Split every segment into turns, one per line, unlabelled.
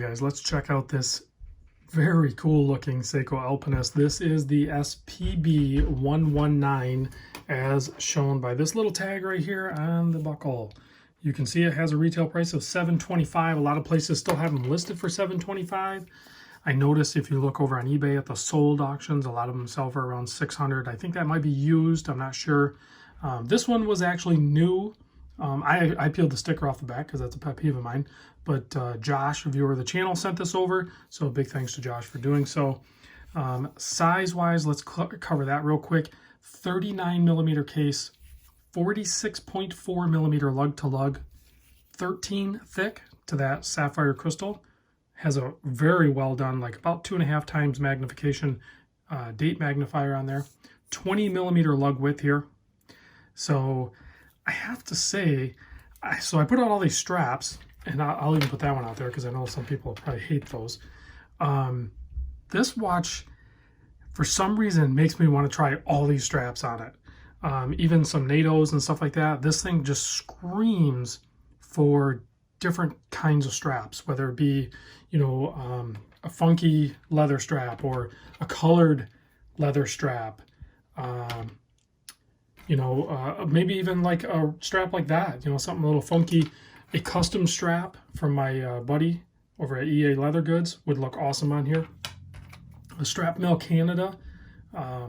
right, guys, let's check out this very cool looking Seiko Alpinist. This is the spb119 as shown by this little tag right here on the buckle. You can see it has a retail price of $725. A lot of places still have them listed for $725. I noticed if you look over on eBay at the sold auctions, a lot of them sell for around $600. I think that might be used. I'm not sure. This one was actually new. I peeled the sticker off the back because that's a pet peeve of mine. But Josh, a viewer of the channel, sent this over. So big thanks to Josh for doing so. Size-wise, let's cover that real quick. 39 millimeter case, 46.4 millimeter lug-to-lug, 13 thick to that sapphire crystal. Has a very well done, like about 2.5 times magnification date magnifier on there. 20 millimeter lug width here. So I have to say, so I put out all these straps, and I'll even put that one out there because I know some people probably hate those. This watch, for some reason, makes me want to try all these straps on it. Even some NATOs and stuff like that. This thing just screams for different kinds of straps, whether it be, you know, a funky leather strap or a colored leather strap. You know, maybe even like a strap like that, you know, something a little funky. A custom strap from my buddy over at EA Leather Goods would look awesome on here. A Strap Mill Canada, I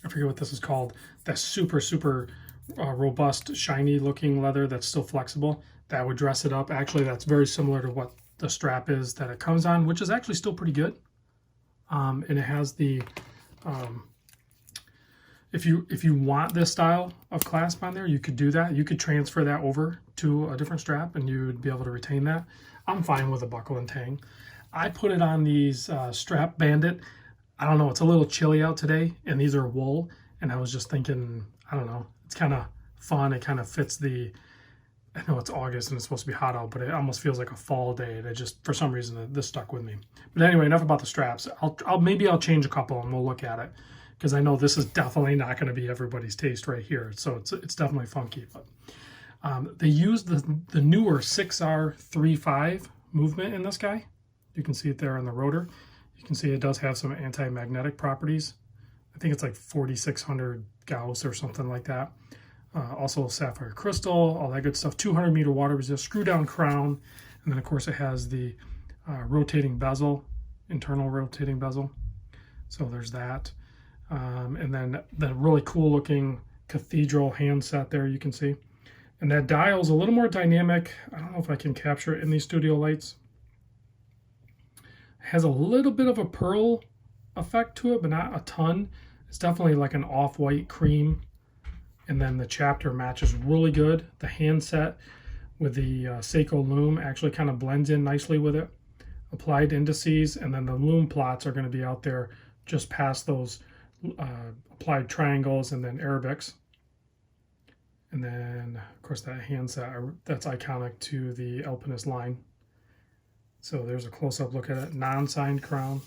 forget what this is called. That super robust, shiny looking leather that's still flexible. That would dress it up. Actually, that's very similar to what the strap is that it comes on, which is actually still pretty good. And it has the if you want this style of clasp on there, you could do that. You could transfer that over to a different strap and you would be able to retain that. I'm fine with a buckle and tang. I put it on these Strap Bandit. I don't know, it's a little chilly out today and these are wool. And I was just thinking, I don't know, it's kind of fun. It kind of fits the, I know it's August and it's supposed to be hot out, but it almost feels like a fall day. And it just, for some reason, this stuck with me. But anyway, enough about the straps. Maybe I'll change a couple and we'll look at it, because I know this is definitely not going to be everybody's taste right here. So it's definitely funky. But they used the newer 6R35 movement in this guy. You can see it there on the rotor. You can see it does have some anti-magnetic properties. I think it's like 4600 Gauss or something like that. Also sapphire crystal, all that good stuff. 200 meter water resist, screw down crown. And then of course it has the rotating bezel, internal rotating bezel. So there's that. And then the really cool looking cathedral handset there you can see. And that dial's a little more dynamic. I don't know if I can capture it in these studio lights. It has a little bit of a pearl effect to it, but not a ton. It's definitely like an off-white cream. And then the chapter matches really good. The handset with the Seiko Lume actually kind of blends in nicely with it. Applied indices, and then the Lume plots are going to be out there just past those applied triangles and then Arabics. And then of course that handset, that's iconic to the Alpinist line. So there's a close-up look at it. Non-signed crown,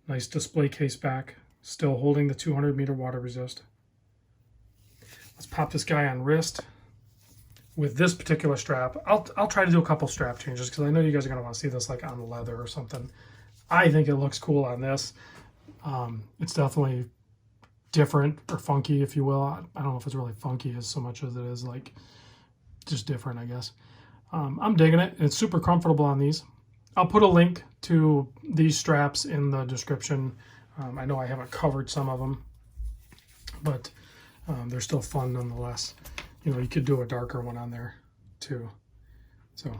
nice display case back, still holding the 200 meter water resist. Let's pop this guy on wrist with this particular strap. I'll try to do a couple strap changes because I know you guys are going to want to see this like on the leather or something. I think it looks cool on this. It's definitely different or funky, if you will. I don't know if it's really funky as so much as it is like just different, I guess. I'm digging it. It's super comfortable on these. I'll put a link to these straps in the description. I know I haven't covered some of them, but they're still fun nonetheless. You know, you could do a darker one on there too. So,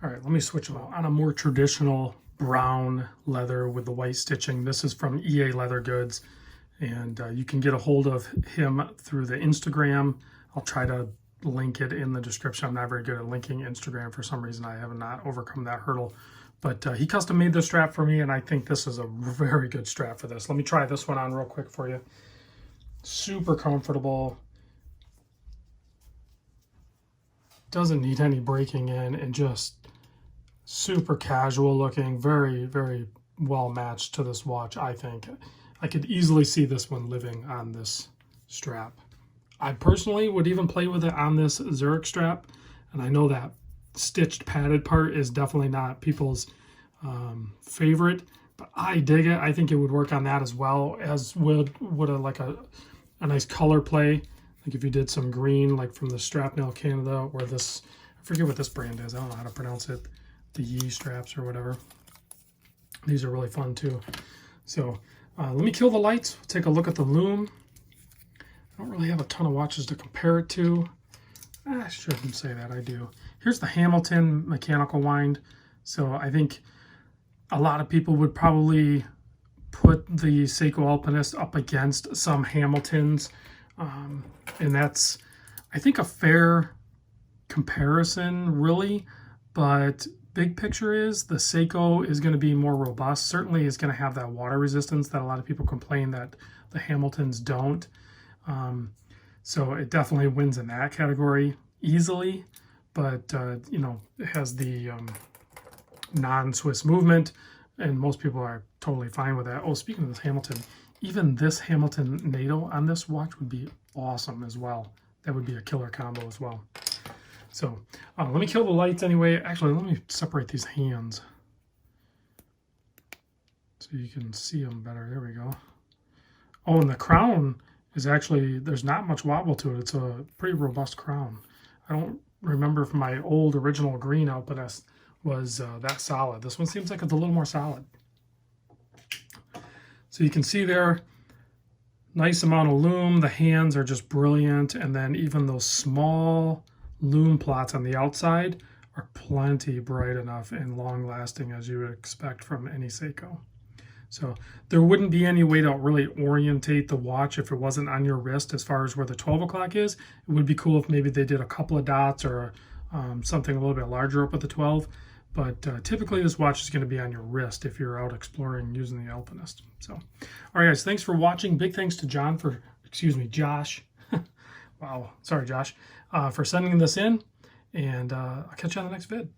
all right, let me switch them out. On a more traditional brown leather with the white stitching. This is from EA Leather Goods, and you can get a hold of him through the Instagram. I'll try to link it in the description. I'm not very good at linking Instagram for some reason. I have not overcome that hurdle, but he custom made this strap for me, and I think this is a very good strap for this. Let me try this one on real quick for you. Super comfortable. Doesn't need any breaking in, and just super casual looking, very well matched to this watch. I think I could easily see this one living on this strap. I personally would even play with it on this Zurich strap, and I know that stitched padded part is definitely not people's favorite, but I dig it. I think it would work on that as well, as would a nice color play. Like if you did some green, like from the Strapnail Canada, or this, I forget what this brand is. I don't know how to pronounce it. The Yee straps or whatever. These are really fun too. So let me kill the lights. Take a look at the Lume. I don't really have a ton of watches to compare it to. I shouldn't say that, I do. Here's the Hamilton mechanical wind. So I think a lot of people would probably put the Seiko Alpinist up against some Hamiltons. And that's, I think, a fair comparison, really. But big picture is the Seiko is going to be more robust. Certainly is going to have that water resistance that a lot of people complain that the Hamiltons don't. So it definitely wins in that category easily. But, you know, it has the non-Swiss movement, and most people are totally fine with that. Oh, speaking of this Hamilton, even this Hamilton NATO on this watch would be awesome as well. That would be a killer combo as well. So let me kill the lights anyway. Actually, let me separate these hands so you can see them better. There we go. Oh, and the crown is actually, there's not much wobble to it. It's a pretty robust crown. I don't remember if my old original green Alpinist was that solid. This one seems like it's a little more solid. So you can see there, nice amount of lume. The hands are just brilliant. And then even those small lume plots on the outside are plenty bright enough and long lasting as you would expect from any Seiko. So there wouldn't be any way to really orientate the watch if it wasn't on your wrist as far as where the 12 o'clock is. It would be cool if maybe they did a couple of dots or something a little bit larger up at the 12. But typically this watch is going to be on your wrist if you're out exploring using the Alpinist. So, all right, guys, thanks for watching. Big thanks to Josh. Wow, sorry, Josh, for sending this in. And I'll catch you on the next vid.